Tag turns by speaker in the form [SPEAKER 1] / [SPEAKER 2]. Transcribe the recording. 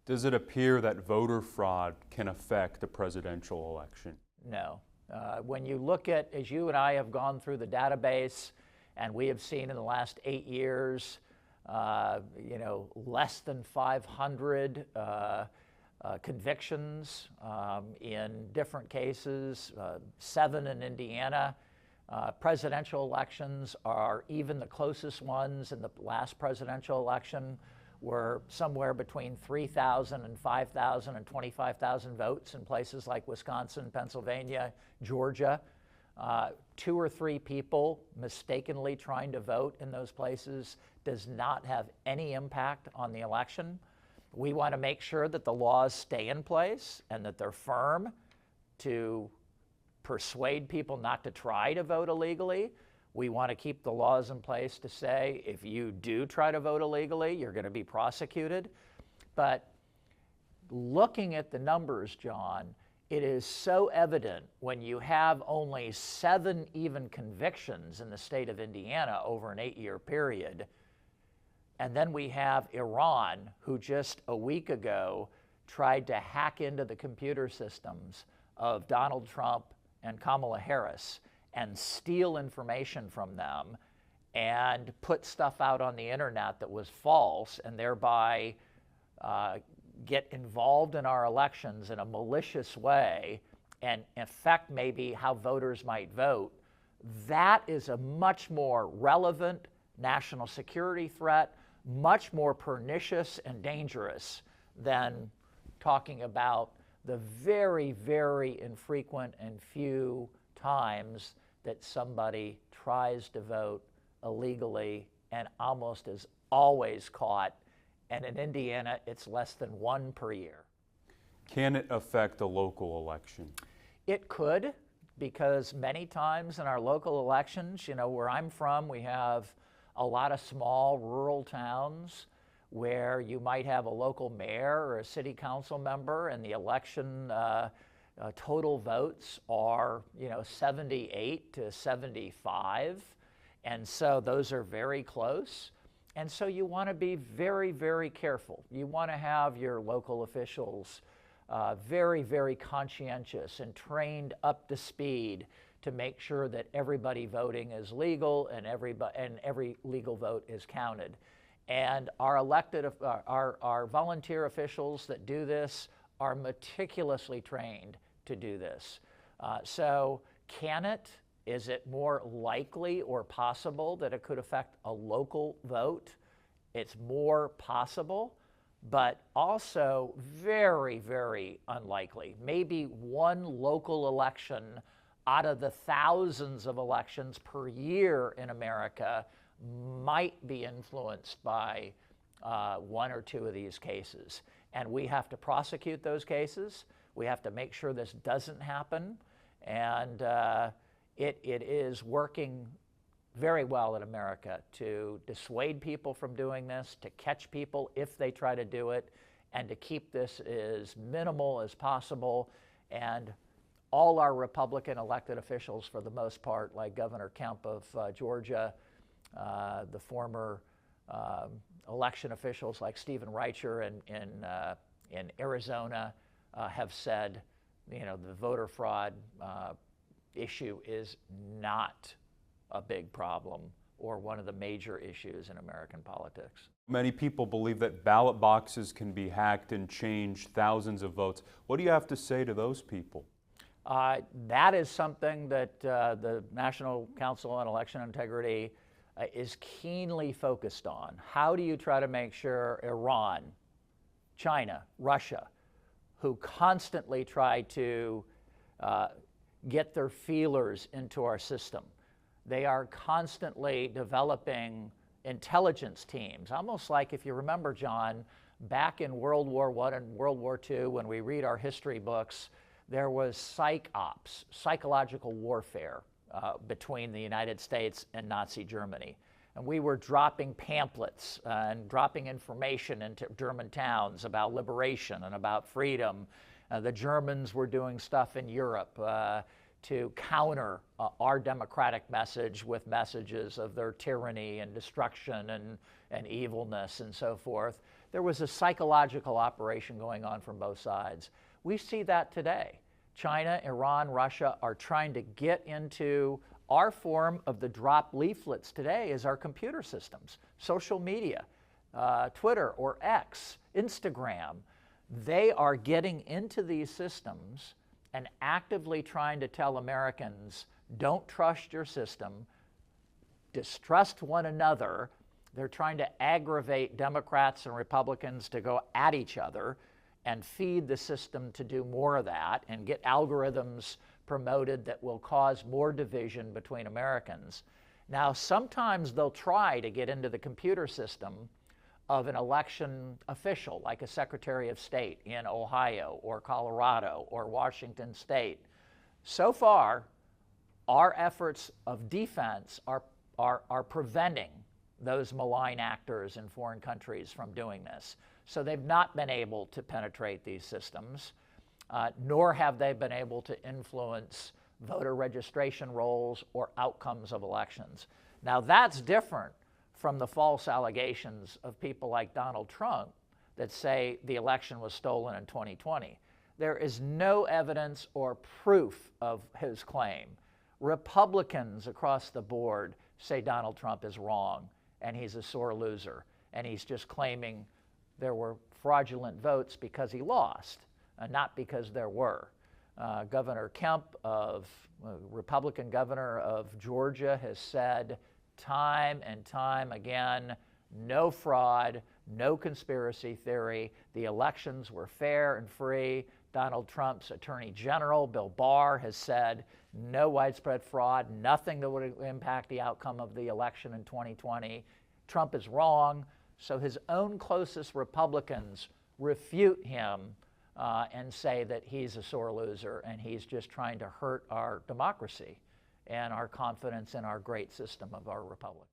[SPEAKER 1] Does it appear that voter fraud can affect the presidential election?
[SPEAKER 2] No. When you look at, as you and I have gone through the database, and we have seen in the last 8 years, less than 500 convictions in different cases, 7 in Indiana. Presidential elections are even the closest ones in the last presidential election were somewhere between 3,000 and 5,000 and 25,000 votes in places like Wisconsin, Pennsylvania, Georgia. 2 or 3 people mistakenly trying to vote in those places does not have any impact on the election. We want to make sure that the laws stay in place and that they're firm to persuade people not to try to vote illegally. We want to keep the laws in place to say if you do try to vote illegally, you're going to be prosecuted. But looking at the numbers, John, it is so evident when you have only 7 even convictions in the state of Indiana over an 8-year period. And then we have Iran, who just a week ago tried to hack into the computer systems of Donald Trump and Kamala Harris and steal information from them and put stuff out on the internet that was false and thereby get involved in our elections in a malicious way and affect maybe how voters might vote. That is a much more relevant national security threat, much more pernicious and dangerous than talking about the very, very infrequent and few times that somebody tries to vote illegally and almost is always caught. And in Indiana, it's less than 1 per year.
[SPEAKER 1] Can it affect the local election?
[SPEAKER 2] It could, because many times in our local elections, where I'm from, we have a lot of small rural towns where you might have a local mayor or a city council member, and the election total votes are 78 to 75, and so those are very close. And so you want to be very, very careful. You want to have your local officials very, very conscientious and trained up to speed to make sure that everybody voting is legal and every legal vote is counted. And our our volunteer officials that do this are meticulously trained to do this. So can it? Is it more likely or possible that it could affect a local vote? It's more possible, but also very, very unlikely. Maybe one local election out of the thousands of elections per year in America might be influenced by 1 or 2 of these cases. And we have to prosecute those cases. We have to make sure this doesn't happen. And it is working very well in America to dissuade people from doing this, to catch people if they try to do it, and to keep this as minimal as possible. And all our Republican elected officials, for the most part, like Governor Kemp of Georgia, the former election officials like Stephen Reicher in Arizona, have said, the voter fraud issue is not a big problem or one of the major issues in American politics.
[SPEAKER 1] Many people believe that ballot boxes can be hacked and change thousands of votes. What do you have to say to those people?
[SPEAKER 2] That is something that the National Council on Election Integrity is keenly focused on. How do you try to make sure Iran, China, Russia, who constantly try to get their feelers into our system, they are constantly developing intelligence teams, almost like, if you remember, John, back in World War I and World War II, when we read our history books, there was psych ops, psychological warfare between the United States and Nazi Germany. And we were dropping pamphlets and dropping information into German towns about liberation and about freedom. The Germans were doing stuff in Europe to counter our democratic message with messages of their tyranny and destruction and evilness and so forth. there was a psychological operation going on from both sides. We see that today. China, Iran, Russia are trying to get into our form of the drop leaflets today is our computer systems, social media, Twitter or X, Instagram. They are getting into these systems and actively trying to tell Americans, don't trust your system, distrust one another. They're trying to aggravate Democrats and Republicans to go at each other and feed the system to do more of that and get algorithms promoted that will cause more division between Americans. Now, sometimes they'll try to get into the computer system of an election official, like a Secretary of State in Ohio or Colorado or Washington State. So far, our efforts of defense are preventing those malign actors in foreign countries from doing this. So they've not been able to penetrate these systems, nor have they been able to influence voter registration rolls or outcomes of elections. Now that's different from the false allegations of people like Donald Trump that say the election was stolen in 2020. There is no evidence or proof of his claim. Republicans across the board say Donald Trump is wrong and he's a sore loser and he's just claiming there were fraudulent votes because he lost, not because there were. Governor Kemp, Republican governor of Georgia, has said time and time again, no fraud, no conspiracy theory. The elections were fair and free. Donald Trump's Attorney General, Bill Barr, has said no widespread fraud, nothing that would impact the outcome of the election in 2020. Trump is wrong. So his own closest Republicans refute him and say that he's a sore loser and he's just trying to hurt our democracy and our confidence in our great system of our republic.